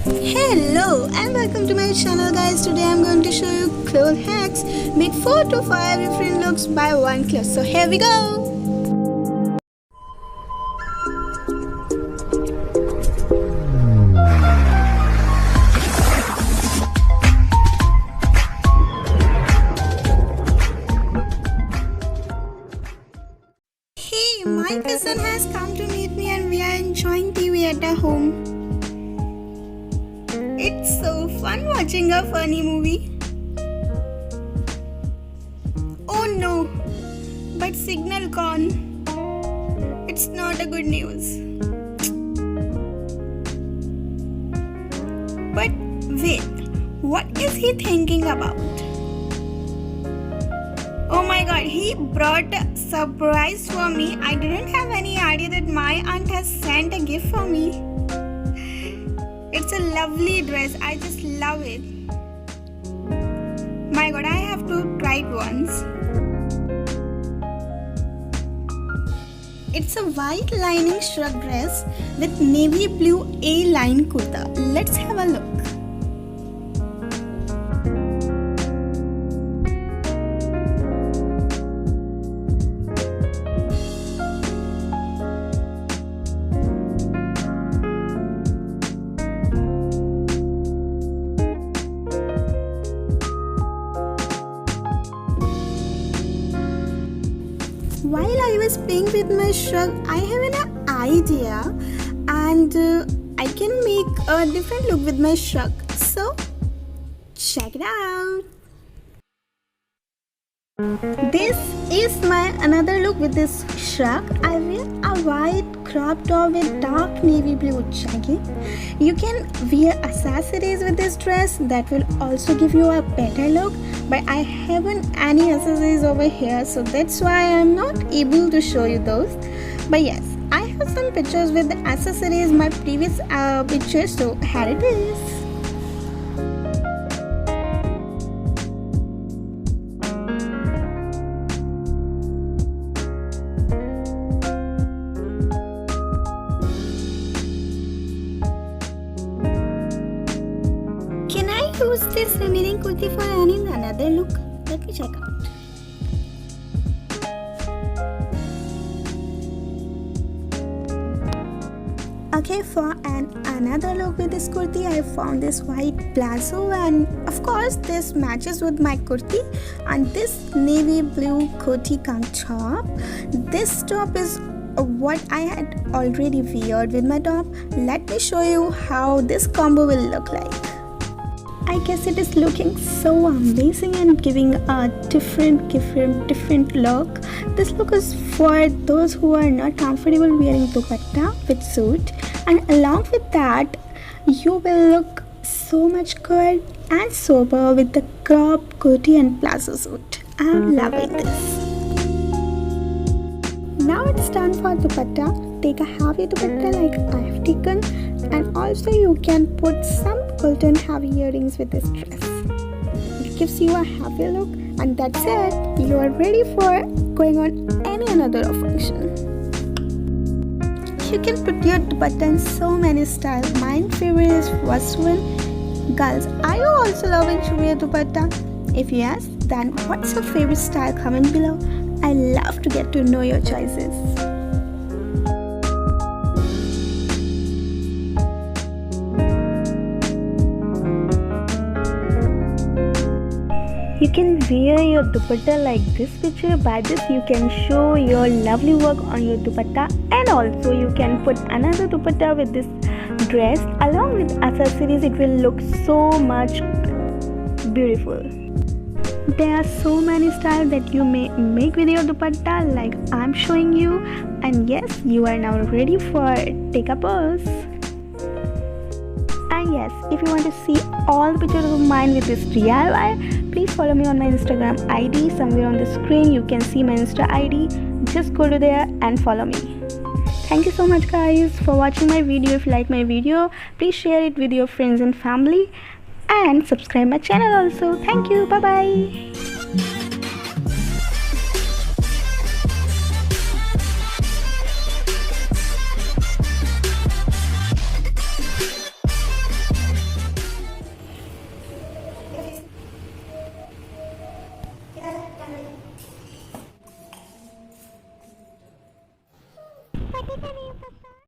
Hello and welcome to my channel guys. Today I'm going to show you clothes hacks. Make 4 to 5 different looks by one cloth. So here we go. Hey, my cousin has come to meet me and we are enjoying TV at our home. It's so fun watching a funny movie. Oh no, but signal gone. It's not a good news. But wait, what is he thinking about? Oh my god, he brought a surprise for me. I didn't have any idea that my aunt has sent a gift for me. It's a lovely dress. I just love it. My god, I have to try it once. It's a white lining shrug dress with navy blue A-line kurta. Let's have a look. While I was playing with my shrug, I have an idea and I can make a different look with my shrug. So, check it out. This is my another look with this shrug. I wear a white crop top with dark navy blue jacket. You can wear accessories with this dress that will also give you a better look, but I haven't any accessories over here, so that's why I'm not able to show you those. But yes, I have some pictures with the accessories, my previous pictures, so here it is. Can I use this remaining kurti for another look? Let me check out. Okay, for another look with this kurti, I found this white palazzo, and of course this matches with my kurti, and this navy blue kurti come top. This top is what I had already worn with my top. Let me show you how this combo will look like. I guess it is looking so amazing and giving a different look. This look is for those who are not comfortable wearing dupatta with suit, and along with that you will look so much good and sober with the crop kurti and palazzo suit. I'm loving this. Now it's time for dupatta. Take a heavy dupatta like I have taken, and also you can put some golden heavy earrings with this dress. It gives you a heavy look, and that's it. You are ready for going on any another function. You can put your dupatta in so many styles. My favorite is first one. Girls, are you also loving to wear dupatta? If yes, then what's your favorite style? Comment below. I love to get to know your choices. You can wear your dupatta like this picture. By this you can show your lovely work on your dupatta, and also you can put another dupatta with this dress along with accessories. It will look so much beautiful. There are so many styles that you may make with your dupatta like I'm showing you, and yes, you are now ready for take a pose. And yes, if you want to see all the pictures of mine with this DIY, please follow me on my Instagram ID. Somewhere on the screen you can see my Insta ID. Just go to there and follow me. Thank you so much guys for watching my video. If you like my video, please share it with your friends and family, and subscribe my channel also. Thank you. Bye bye. ठीक है, नहीं,